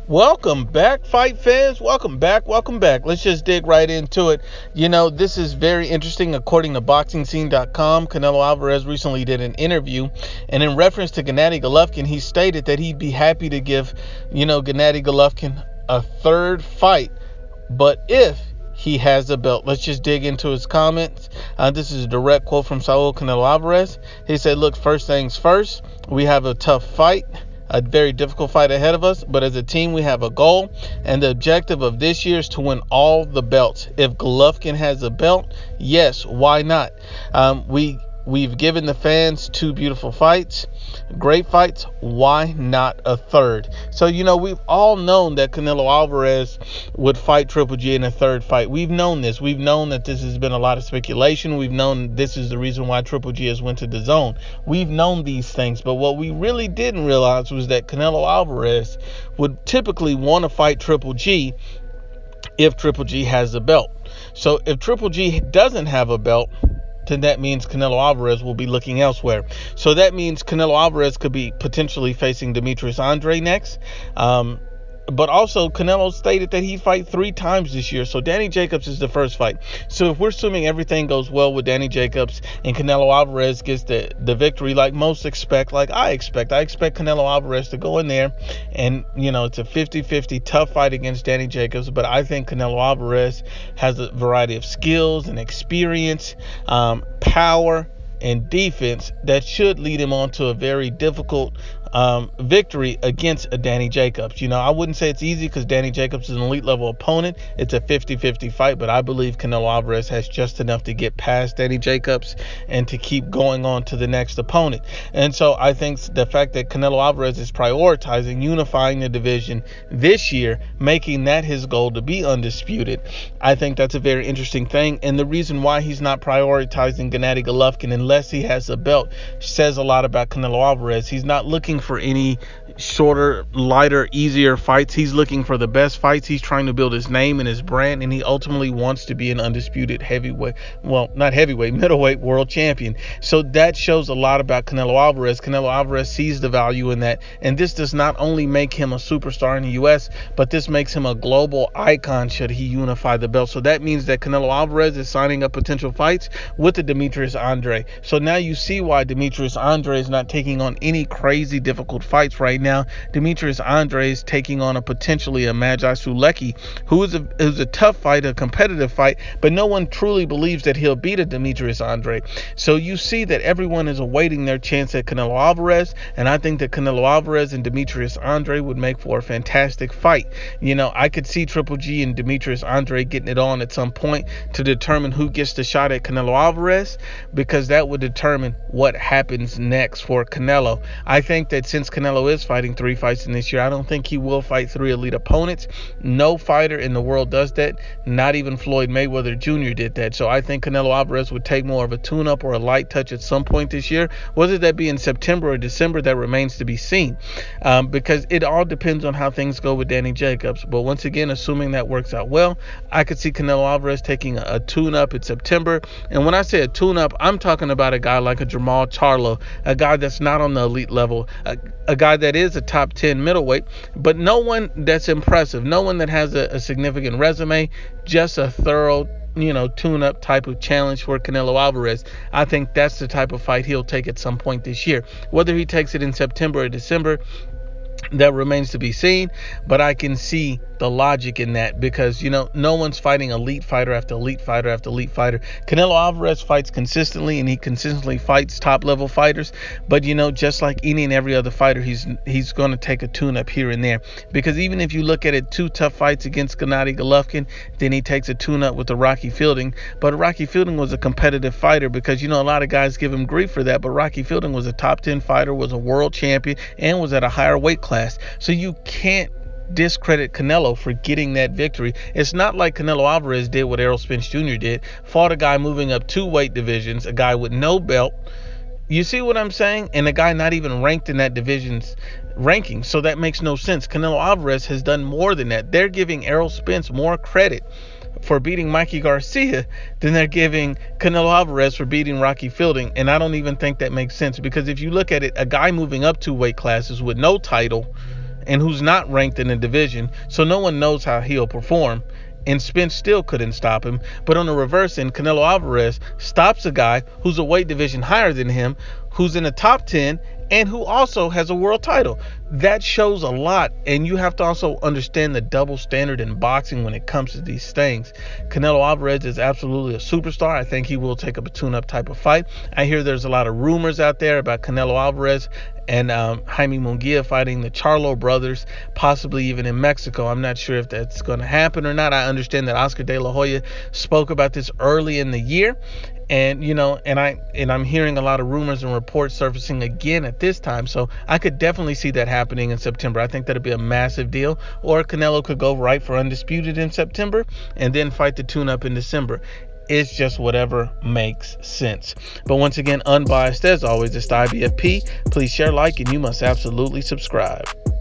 Welcome back, fight fans. Welcome back. Let's just dig right into it. This is very interesting. According to BoxingScene.com, Canelo Alvarez recently did an interview, and in reference to Gennady Golovkin, he stated that he'd be happy to give, Gennady Golovkin a third fight, but if he has a belt. Let's just dig into his comments. This is a direct quote from Saul Canelo Alvarez. He said, look, first things first, we have a tough fight, a very difficult fight ahead of us, but as a team we have a goal, and the objective of this year is to win all the belts. If Golovkin has a belt, yes, why not? We've given the fans two beautiful fights, great fights. Why not a third? So, we've all known that Canelo Alvarez would fight Triple G in a third fight. We've known this. We've known that this has been a lot of speculation. We've known this is the reason why Triple G has went to the zone. We've known these things. But what we really didn't realize was that Canelo Alvarez would typically want to fight Triple G if Triple G has a belt. So if Triple G doesn't have a belt, then that means Canelo Alvarez will be looking elsewhere. So that means Canelo Alvarez could be potentially facing Demetrius Andrade next. But also, Canelo stated that he'd fight 3 times this year. So Danny Jacobs is the first fight. So if we're assuming everything goes well with Danny Jacobs and Canelo Alvarez gets the victory like most expect, like I expect Canelo Alvarez to go in there and, it's a 50-50 tough fight against Danny Jacobs. But I think Canelo Alvarez has a variety of skills and experience, power, and defense that should lead him on to a very difficult victory against a Danny Jacobs. I wouldn't say it's easy because Danny Jacobs is an elite level opponent. It's a 50-50 fight, but I believe Canelo Alvarez has just enough to get past Danny Jacobs and to keep going on to the next opponent. And so I think the fact that Canelo Alvarez is prioritizing unifying the division this year, making that his goal to be undisputed, I think that's a very interesting thing. And the reason why he's not prioritizing Gennady Golovkin unless he has a belt says a lot about Canelo Alvarez. He's not looking for any shorter, lighter, easier fights. He's looking for the best fights. He's trying to build his name and his brand, and he ultimately wants to be an undisputed middleweight world champion. So that shows a lot about Canelo Alvarez. Canelo Alvarez sees the value in that, and this does not only make him a superstar in the U.S., but this makes him a global icon should he unify the belt. So that means that Canelo Alvarez is signing up potential fights with the Demetrius Andrade. So now you see why Demetrius Andrade is not taking on any crazy difficult fights right now. Demetrius Andrade is taking on a potentially a Magi Sulecki, who is a tough fight, a competitive fight, but no one truly believes that he'll beat a Demetrius Andrade. So you see that everyone is awaiting their chance at Canelo Alvarez, and I think that Canelo Alvarez and Demetrius Andrade would make for a fantastic fight. I could see Triple G and Demetrius Andrade getting it on at some point to determine who gets the shot at Canelo Alvarez, because that would determine what happens next for Canelo. I think that since Canelo is fighting 3 fights in this year, I don't think he will fight 3 elite opponents. No fighter in the world does that. Not even Floyd Mayweather Jr. did that. So I think Canelo Alvarez would take more of a tune-up or a light touch at some point this year. Whether that be in September or December, that remains to be seen, because it all depends on how things go with Danny Jacobs. But once again, assuming that works out well, I could see Canelo Alvarez taking a tune-up in September. And when I say a tune-up, I'm talking about a guy like a Jamal Charlo, a guy that's not on the elite level, a guy that is a top 10 middleweight, but no one that's impressive, no one that has a significant resume, just a thorough, tune-up type of challenge for Canelo Alvarez. I think that's the type of fight he'll take at some point this year. Whether he takes it in September or December, that remains to be seen, but I can see the logic in that because, no one's fighting elite fighter after elite fighter after elite fighter. Canelo Alvarez fights consistently, and he consistently fights top-level fighters, but, just like any and every other fighter, he's going to take a tune-up here and there, because even if you look at it, 2 tough fights against Gennady Golovkin, then he takes a tune-up with the Rocky Fielding, but Rocky Fielding was a competitive fighter because, a lot of guys give him grief for that, but Rocky Fielding was a top 10 fighter, was a world champion, and was at a higher weight class. So you can't discredit Canelo for getting that victory. It's not like Canelo Alvarez did what Errol Spence Jr. did, fought a guy moving up 2 weight divisions, a guy with no belt. You see what I'm saying? And a guy not even ranked in that division's ranking. So that makes no sense. Canelo Alvarez has done more than that. They're giving Errol Spence more credit for beating Mikey Garcia than they're giving Canelo Alvarez for beating Rocky Fielding. And I don't even think that makes sense, because if you look at it, a guy moving up 2 weight classes with no title and who's not ranked in the division, so no one knows how he'll perform. And Spence still couldn't stop him. But on the reverse end, Canelo Alvarez stops a guy who's a weight division higher than him, who's in the top 10, and who also has a world title. That shows a lot, and you have to also understand the double standard in boxing when it comes to these things. Canelo Alvarez is absolutely a superstar. I think he will take up a tune-up type of fight. I hear there's a lot of rumors out there about Canelo Alvarez and Jaime Munguia fighting the Charlo brothers, possibly even in Mexico. I'm not sure if that's going to happen or not. I understand that Oscar De La Hoya spoke about this early in the year. And I'm hearing a lot of rumors and reports surfacing again at this time, so I could definitely see that happening in September. I think that'd be a massive deal. Or Canelo could go right for undisputed in September and then fight the tune-up in December. It's just whatever makes sense. But once again, Unbiased as always, it's the IBFP. Please share, like, and you must absolutely subscribe.